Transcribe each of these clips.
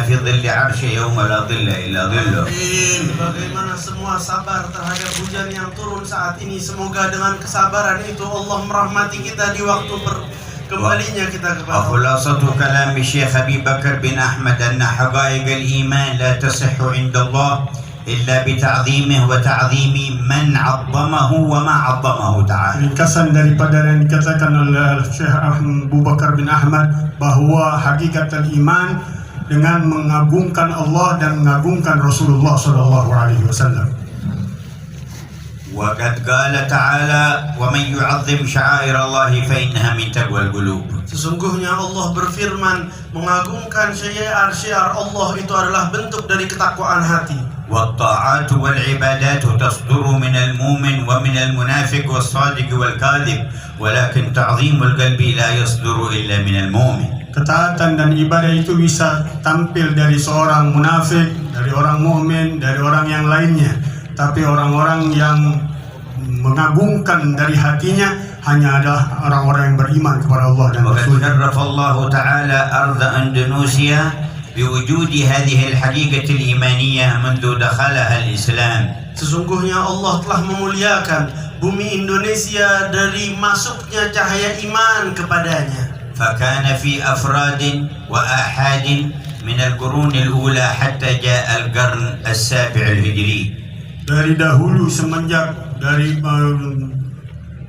في ظل عرش يوم لا ظل إلا ظله. Bagaimana semua sabar terhadap hujan yang turun saat ini. Semoga dengan kesabaran itu Allah merahmati kita di waktu kembalinya kita kepada Allah. وخلاصة كلام الشيخ أبي بكر بن أحمد أن حقائق الإيمان لا تصح عند الله إلا بتعظيمه وتعظيم من عظمه وما عظمه تعالى. Ringkasan daripada yang dikatakan oleh Syekh Abu Bakar bin Ahmad bahwa hakikat iman dengan mengagungkan Allah dan mengagungkan Rasulullah sallallahu alaihi wasallam. وقد قال تعالى ومن يعظم شعائر الله فإنها من تقوى القلوب. Sesungguhnya Allah berfirman, mengagungkan syiar-syiar Allah itu adalah bentuk dari ketakwaan hati. والطاعات والعبادات تصدر من المؤمن ومن المنافق والصادق والكاذب ولكن تعظيم القلب لا يصدر إلا من المؤمن. Ketaatan dan ibadah itu bisa tampil dari seorang munafik, dari orang mukmin, dari orang yang lainnya. Tapi orang-orang yang mengagungkan dari hatinya hanya adalah orang-orang yang beriman kepada Allah dan Rasul. وقد شرف الله تعالى أرض أندونيسيا بوجود هذه الحقيقة الإيمانية منذ دخلها الإسلام. Sesungguhnya Allah telah memuliakan bumi Indonesia dari masuknya cahaya iman kepadanya. فكان في أفراد وآحاد من القرون الأولى حتى جاء القرن السابع الهجري. Dari dahulu semenjak dari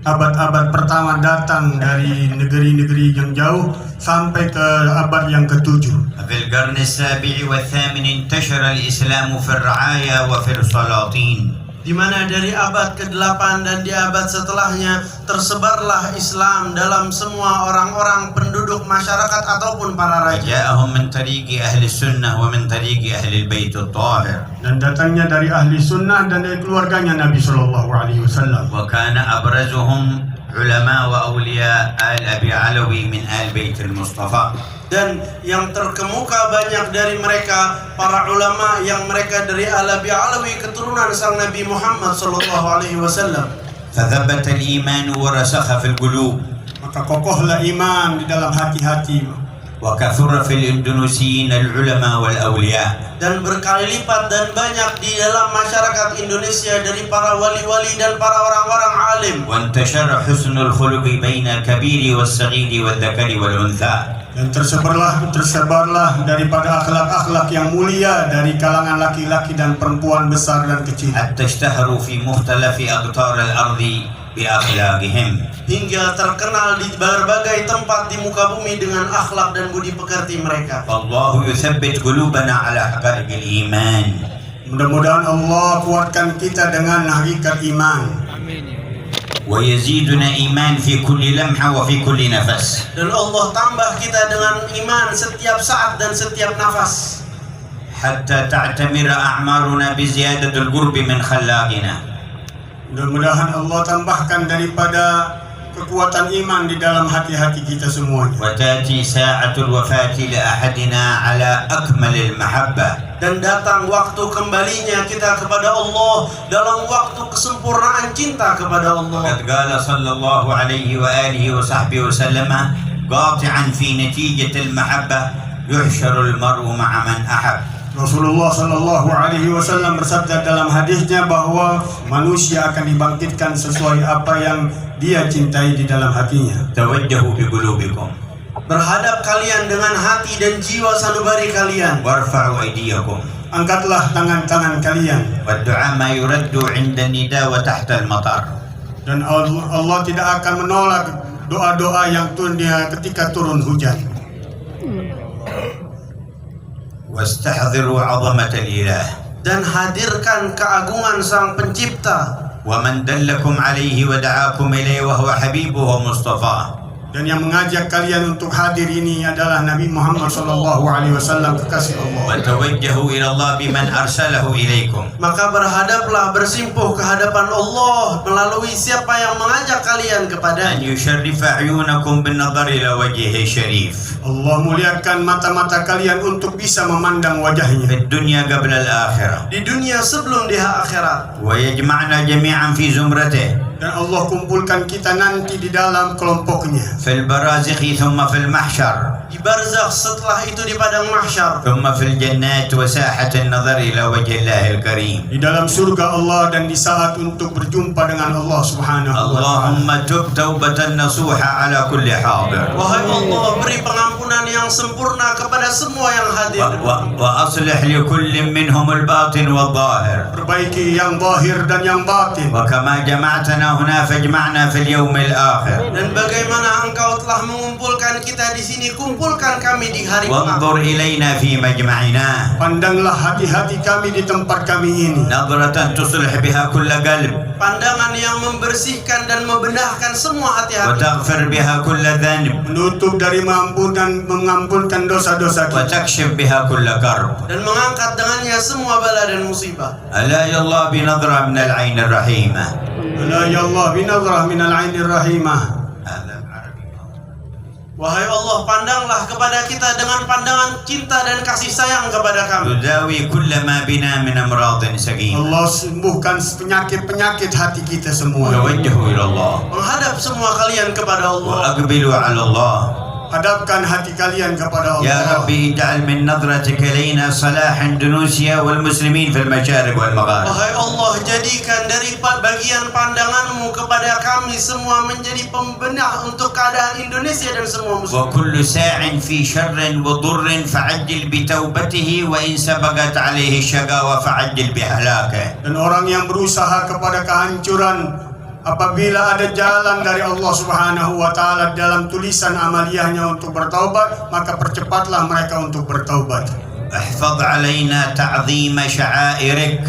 abad-abad pertama datang dari negeri-negeri yang jauh sampai ke abad yang ke-7. في القرن السابع والثامن انتشر الإسلام في الرعايا وفي السلاطين. Di mana dari abad ke-8 dan di abad setelahnya tersebarlah Islam dalam semua orang-orang penduduk masyarakat ataupun para raja. جاءهم من طريق أهل السنة ومن طريق أهل البيت الطاهر. Dan datangnya dari ahli sunnah dan dari keluarganya Nabi Shallallahu Alaihi Wasallam. وكان أبرزهم علماء وأولياء آل أبي علوي من آل بيت المصطفى. Dan yang terkemuka banyak dari mereka para ulama yang mereka dari Al-Abi Alawi keturunan sang Nabi Muhammad sallallahu alaihi wasallam. فثبت الإيمان ورسخ في القلوب. Maka kokohlah iman di dalam hati-hati. وكثر في الإندونيسيين العلماء والأولياء. Dan berkali lipat dan banyak di dalam masyarakat Indonesia dari para wali-wali dan para orang-orang alim. وانتشر حسن الخلق بين الكبير والصغير والذكر والأنثى. Dan tersebarlah daripada akhlak-akhlak yang mulia dari kalangan laki-laki dan perempuan besar dan kecil. حتى اشتهروا في مختلف أقطار الأرض بأخلاقهم. Hingga terkenal di berbagai tempat di muka bumi dengan akhlak dan budi pekerti mereka. فالله يثبت قلوبنا على حقائق الإيمان. Mudah-mudahan Allah kuatkan kita dengan hakikat iman. ويزيدنا إيمان في كل لمحة وفي كل نفس. Dan Allah tambah kita dengan iman setiap saat dan setiap nafas. حتى تعتمر أعمارنا بزيادة القرب من خلاقنا. Mudah-mudahan Allah tambahkan daripada kekuatan iman di dalam hati-hati kita semuanya. وتأتي ساعة الوفاة لأحدنا على أكمل المحبة. Dan datang waktu kembalinya kita kepada Allah dalam waktu kesempurnaan cinta kepada Allah. وقد قال صلى الله عليه وآله وصحبه وسلم قاطعا في نتيجة المحبة يحشر المرء مع من أحب. Rasulullah Shallallahu Alaihi Wasallam bersabda dalam hadisnya bahwa manusia akan dibangkitkan sesuai apa yang dia cintai di dalam hatinya. توجهوا بقلوبكم. Berhadap kalian dengan hati dan jiwa sanubari kalian. وارفعوا أيديكم. Angkatlah tangan-tangan kalian. والدعاء ما يرد عند النداء وتحت المطر. Dan Allah tidak akan menolak doa-doa yang turun ketika turun hujan. واستحضروا عظمة الإله. Dan hadirkan keagungan sang pencipta. ومن دلكم عليه ودعاكم إليه وهو حبيبه ومصطفاه. Dan yang mengajak kalian untuk hadir ini adalah Nabi Muhammad Sallallahu Alaihi Wasallam, kekasih Allah. وتوجهوا إلى الله بمن أرسله إليكم. Maka berhadaplah bersimpuh ke hadapan Allah melalui siapa yang mengajak kalian أن kepadanya. يشرف عيونكم بالنظر إلى وجهه الشريف. Allah muliakan mata-mata kalian untuk bisa memandang wajahnya في الدنيا قبل الآخرة. Di dunia sebelum di akhirat. ويجمعنا جميعا في زمرته. dan Allah kumpulkan kita nanti di dalam kelompoknya. في البرازخ ثم في المحشر Di barzakh, setelah itu di padang mahsyar, ثم في الجنات وساحة النظر إلى وجه الله الكريم. Di dalam surga Allah dan di saat untuk berjumpa dengan Allah Subhanahu wa taala. اللهم تب توبة نصوحة على كل حاضر wahai Allah, beri pengampunan yang sempurna kepada semua yang hadir, وأصلح لكل منهم الباطن والظاهر. Perbaiki yang zahir dan yang batin. وكما جمعتنا هنا فاجمعنا في اليوم الآخر. dan bagaimana Engkau telah mengumpulkan kita di sini, kumpulkan kami di hari وانظر pengampunan. إلينا في مجمعنا Pandanglah hati-hati kami di tempat kami ini. نظرة تصلح بها كل قلب Pandangan yang membersihkan dan membenahkan semua hati-hati, وتغفر بها كل ذنب Menutup dari mengampunkan dosa-dosa kita. وتكشف بها كل كرب. dan mengangkat dengannya semua bala dan musibah. ألا يا الله بنظرة من العين الرحيمة. La ya Allah binazrah minal ainir rahimah. هذا العربي. Wahai Allah, pandanglah kepada kita dengan pandangan cinta dan kasih sayang kepada kami. تداوي كل ما بنا من أمراض سقيمة. Allah sembuhkan penyakit-penyakit hati kita semua. توجهوا إلى الله Menghadap semua kalian kepada Allah. وأقبلوا على الله. Hadapkan hati kalian kepada Allah. يا ربي اجعل من نظرتك إلينا صلاح إندونيسيا والمسلمين في المشارق والمغارب. Wahai Allah, jadikan dari bagian pandanganmu kepada kami semua menjadi pembenah untuk keadaan Indonesia dan semua muslim. وكل ساع في شر وضر فعجل بتوبته وإن سبقت عليه الشقاوة فعجل بهلاكه. Dan orang yang berusaha kepada kehancuran, apabila ada jalan dari Allah Subhanahu wa taala dalam tulisan amaliyahnya untuk bertaubat, maka percepatlah mereka untuk bertaubat. احفظ علينا تعظيم شعائرك.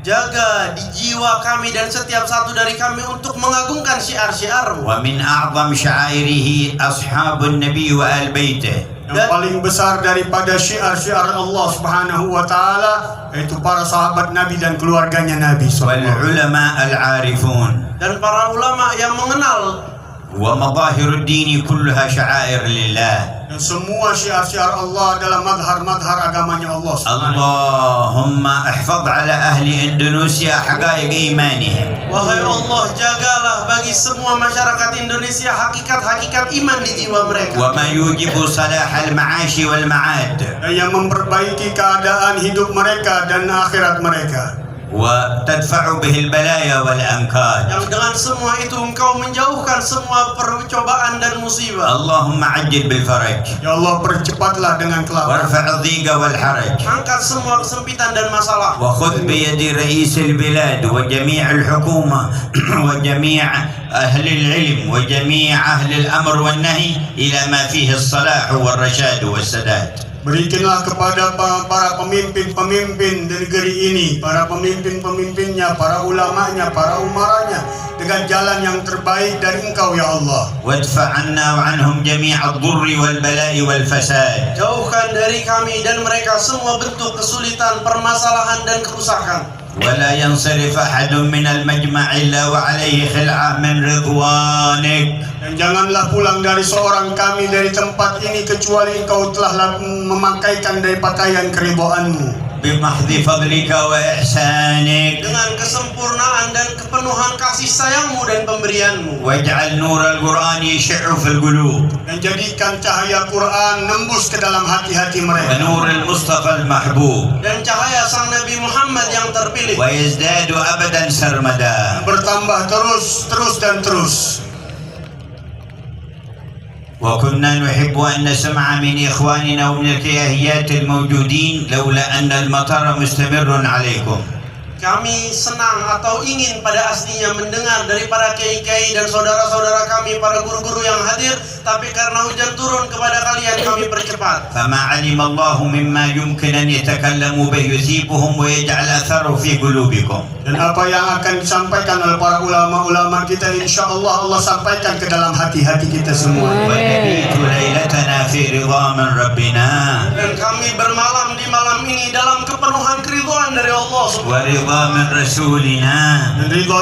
Jaga di jiwa kami dan setiap satu dari kami untuk mengagungkan syiar-syiar-Mu. ومن أعظم شعائره أصحاب النبي وآل بيته. Yang paling besar daripada syiar-syiar Allah Subhanahu wa taala yaitu para sahabat Nabi dan keluarganya Nabi SAW. والعلماء العارفون. Dan para ulama yang mengenal, ومظاهر الدين كلها شعائر لله. Dan semua syiar-syiar Allah adalah madhar-madhar agamanya Allah Subhanahu. اللهم احفظ على أهل إندونيسيا حقائق إيمانهم. wahai Allah, jagalah bagi semua masyarakat Indonesia hakikat-hakikat iman di jiwa mereka. وما يوجب صلاح المعاش والمعاد. Yang memperbaiki keadaan hidup mereka dan akhirat mereka. وتدفع به البلايا والأنكاد. Yang dengan semua itu Engkau menjauhkan semua percobaan dan musibah. اللهم عجل بالفرج Ya Allah, percepatlah dengan kelapangan. وارفع الضيق والحرج. Angkat semua kesempitan dan masalah. وخذ بيد رئيس البلاد وجميع الحكومة وجميع أهل العلم وجميع أهل الأمر والنهي إلى ما فيه الصلاح والرشاد والسداد. Berikanlah kepada para pemimpin-pemimpin di negeri ini, para pemimpin-pemimpinnya, para ulamanya, para umaranya dengan jalan yang terbaik dari Engkau ya Allah. وادفع عنا وعنهم جميع الضر والبلاء والفساد. Jauhkan dari kami dan mereka semua bentuk kesulitan, permasalahan dan kerusakan. ولا ينصرف أحد من المجمع إلا وعليه خلعة من رضوانك. Dan janganlah pulang dari seorang kami dari tempat ini kecuali Engkau telah memakaikan dari pakaian keridhaan-Mu. بمحض فضلك وإحسانك. Dengan kesempurnaan dan kepenuhan kasih sayang-Mu dan pemberian-Mu. واجعل نور القرآن يشع في القلوب. Dan jadikan cahaya Quran nembus ke dalam hati-hati mereka. ونور المصطفى المحبوب. Dan cahaya Sang Nabi Muhammad yang terpilih. ويزداد أبدا سرمدا. Bertambah terus dan terus. وكنا نحب أن نسمع من إخواننا ومن الكياهيات الموجودين لولا أن المطر مستمر عليكم. Kami senang atau ingin pada aslinya mendengar dari para kiai-kiai dan saudara-saudara kami, para guru-guru yang hadir, tapi karena hujan turun kepada kalian kami percepat. فما علم الله مما يمكن أن يتكلموا به يثيبهم ويجعل أثره في قلوبكم. Dan apa yang akan disampaikan oleh para ulama-ulama kita, insya Allah Allah sampaikan ke dalam hati-hati kita semua. ونبيت ليلتنا في رضا من ربنا Dan kami bermalam di malam ini dalam kepenuhan keridhaan dari Allah Subhanahu ورضا ويرضى من رسولنا dan ridha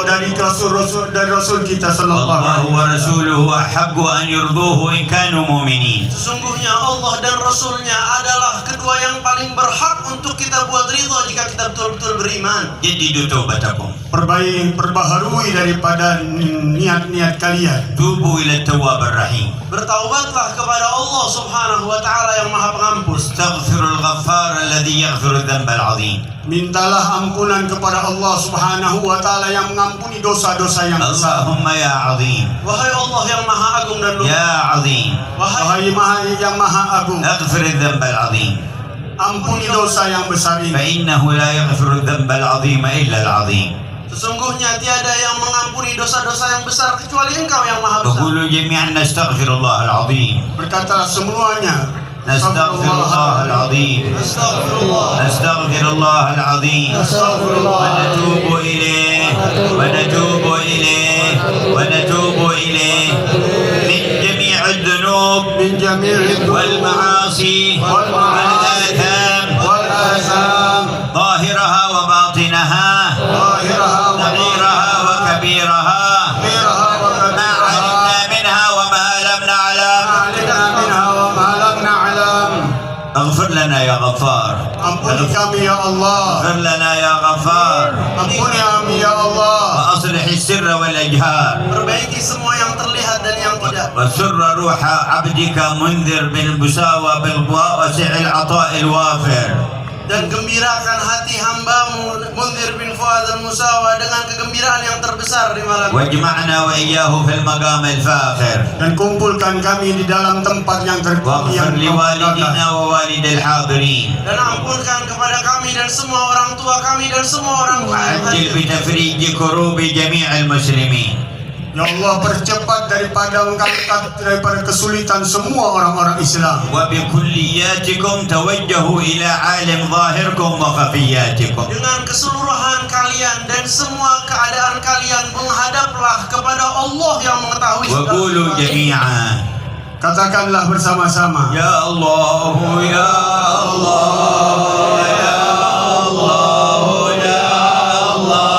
dari Rasul kita sallallahu والله alaihi wasallam. ورسوله أحق أن يرضوه إن كانوا مؤمنين. Sesungguhnya Allah dan Rasulnya adalah kedua yang paling berhak untuk kita buat ridha jika kita betul-betul beriman. جددوا توبتكم Perbaharui daripada niat-niat kalian. توبوا إلى التواب الرحيم. Bertaubatlah kepada Allah Subhanahu wa taala yang Maha Pengampun. استغفروا الغفار الذي يغفر الذنب العظيم. Mintalah ampunan kepada Allah Subhanahu wa taala yang mengampuni dosa-dosa yang besar. اللهم يا عظيم Wahai Allah yang Maha Agung dan Luhur. يا عظيم Wahai yang Maha Agung, اغفر الذنب العظيم ampuni dosa yang besar ini. فإنه لا يغفر الذنب العظيم إلا العظيم. Sesungguhnya tiada yang mengampuni dosa-dosa yang besar kecuali Engkau yang Maha Besar. وقولوا جميعا نستغفر الله العظيم. Berkatalah semuanya, نستغفر الله العظيم. Astagfirullah. نستغفر الله العظيم ونتوب إليه ونتوب إليه ونتوب إليه من جميع الذنوب min jami'id والمعاصي والآثام والآثام ظاهرها وباطنها ظاهرها صغيرها وكبيرها وكبيرها ما علمنا منها وما لم نعلم. علمنا منها وما لم نعلم. اغفر لنا يا غفار. Ampuni kami ya Allah. اغفر لنا يا غفار Ampuni kami ya Allah. وأصلح السر والإجهار Perbaiki semua yang terlihat dan yang tidak. وسر روح عبدك منذر بالمساواة بالواسع العطاء الوافر. Dan gembirakan hati hambamu Munzir bin Fuad al-Musawa dengan kegembiraan yang terbesar di malam ini. واجمعنا وإياه في المقام الفاخر. Dan kumpulkan kami di dalam tempat yang tertinggi yang واغفر لوالدنا ووالد الحاضرين. Dan ampunkan kepada kami dan semua orang tua kami dan semua orang tua yang وعجل hadir. بتفريج كروب جميع المسلمين. Ya Allah, percepat daripada mengangkat daripada kesulitan semua orang-orang Islam. وبكلياتكم توجهوا إلى عالم ظاهركم وخفياتكم. Dengan keseluruhan kalian dan semua keadaan kalian menghadaplah kepada Allah yang mengetahui segala وقولوا sesuatu. جميعا Katakanlah bersama-sama, يا الله يا الله يا الله يا الله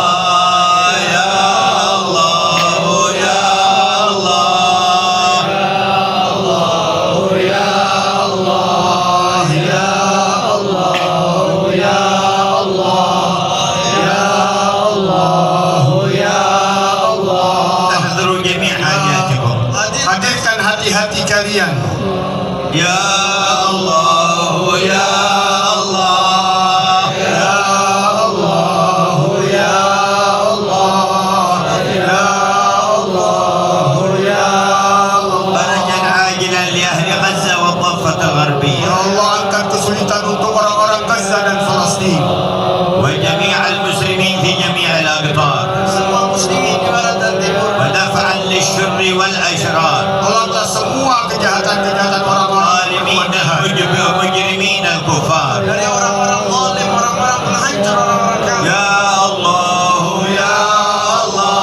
يا الله يا احضروا جميع حاجاتكم. Hadir hadirkan hati-hati kalian. يا الله يا الله Ya Allah, ya Allah, ya Allah, ya Allah. فرجا عاجلا لأهل غزة والضفة Ya الغربية Allah, angkat kesulitan untuk orang-orang Gaza dan Palestin. وجميع المسلمين في جميع الأقطار semua muslimin di barat dan timur. ودفعا للشر والأشرار Tolonglah semua kejahatan-kejahatan orang-orang ظالمين المجرمين الكفار. Dari orang-orang zalim, orang-orang penghancur, orang-orang kafir. يا الله يا الله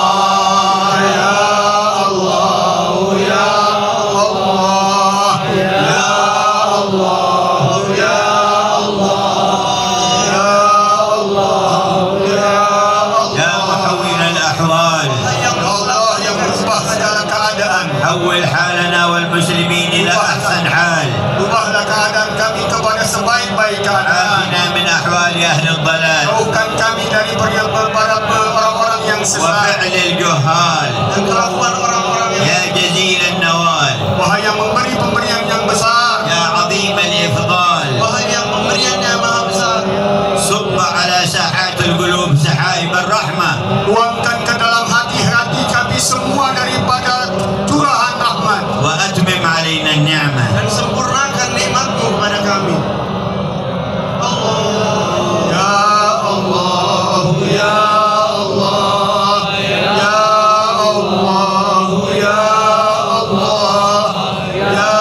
Ya Allah, ya Allah, ya Allah, ya Allah, ya Allah, ya يا محول الأحوال Yang Ya Allah yang merubah segala keadaan. حول حالنا والمسلمين إلى أحسن حال. Ubahlah keadaan kami kepada sebaik-baik keadaan. عافنا من أحوال أهل الضلال Jauhkan kami dari orang-orang yang sesat. وفعل الجهال. dan kelakuan orang-orang yang يا جزيل النوال Wahai yang memberi pemberian yang besar. يا عظيم الإفضال. Wahai yang pemberiannya maha besar. صب على ساحات القلوب سحائب الرحمة. Tuangkan ke dalam hati-hati kami semua daripada curahan rahmat. وأتمم علينا النعمة. Dan sempurnakan nikmatmu kepada kami. Allah. Ya Allah, ya Allah, ya Allah, ya Allah, ya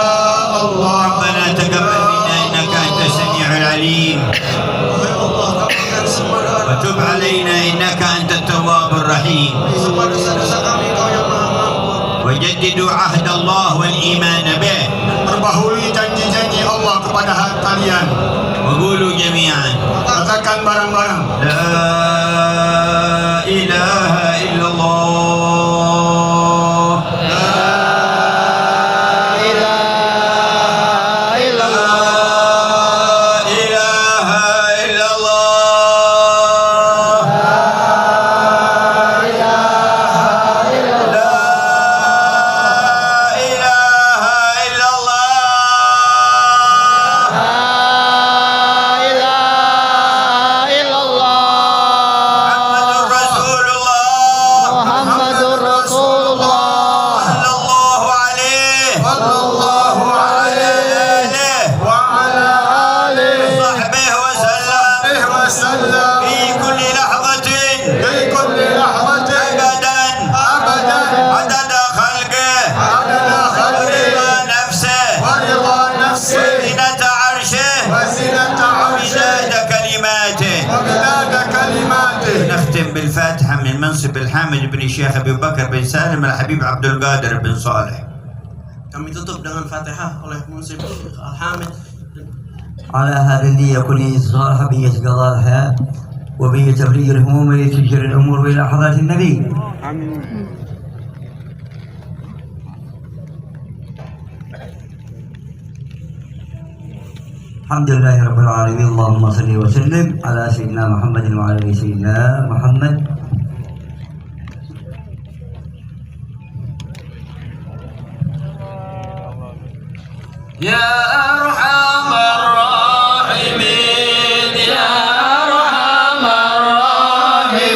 Allah. ربنا تقبل منا إنك أنت السميع العليم. Wahai Allah, kabulkan semua doa وتب علينا إنك أنت التواب الرحيم. semua dosa-dosa kami, Kau yang maha mengampun. وجددوا عهد الله والإيمان به. Perbaharui janji-janji Allah kepada kalian. وقولوا جميعا Katakan barang-barang. لا وسلم في كل لحظة في كل لحظة أبدا أبدا عدد خلقه عدد خلقه ورضا نفسه ورضا نفسه وزنة عرشه وزنة عرشه ومداد كلماته. ومداد كلماته. نختم بالفاتحة من منصب الحامد بن الشيخ أبي بكر بن سالم الحبيب عبد القادر بن صالح. Kami tutup dengan Fatihah oleh Munsib Al-Hamid. على هذه النية كلية الصالحة بنية قضاء الحياة وبنية تفريج الهموم وتيسير الأمور إلى حضرة النبي. الحمد لله رب العالمين. اللهم صل وسلم على سيدنا محمد وعلى آل سيدنا محمد. يا أرحم الراحمين يا أرحم الراحمين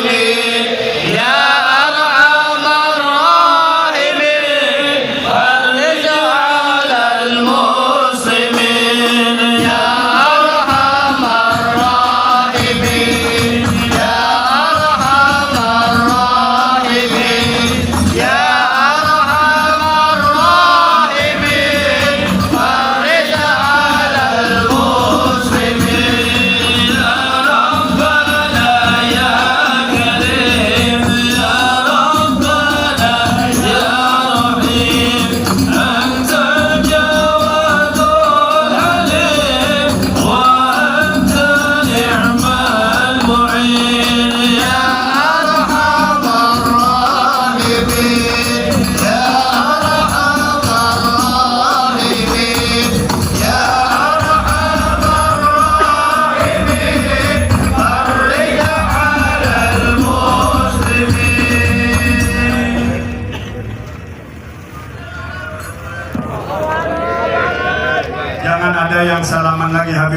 يا أرحم الراحمين فرج على المسلمين يا أرحم الراحمين يا أرحم الراحمين يا أرحم الراحمين فرج على المسلمين يا ربنا يا كريم يا ربنا يا رحيم أنت الجواد العليم وأنت نعم المعين يا أرحم الراحمين يا أرحم الراحمين يا أرحم الراحمين فرج على المسلمين. Jangan ada yang salaman lagi Habib.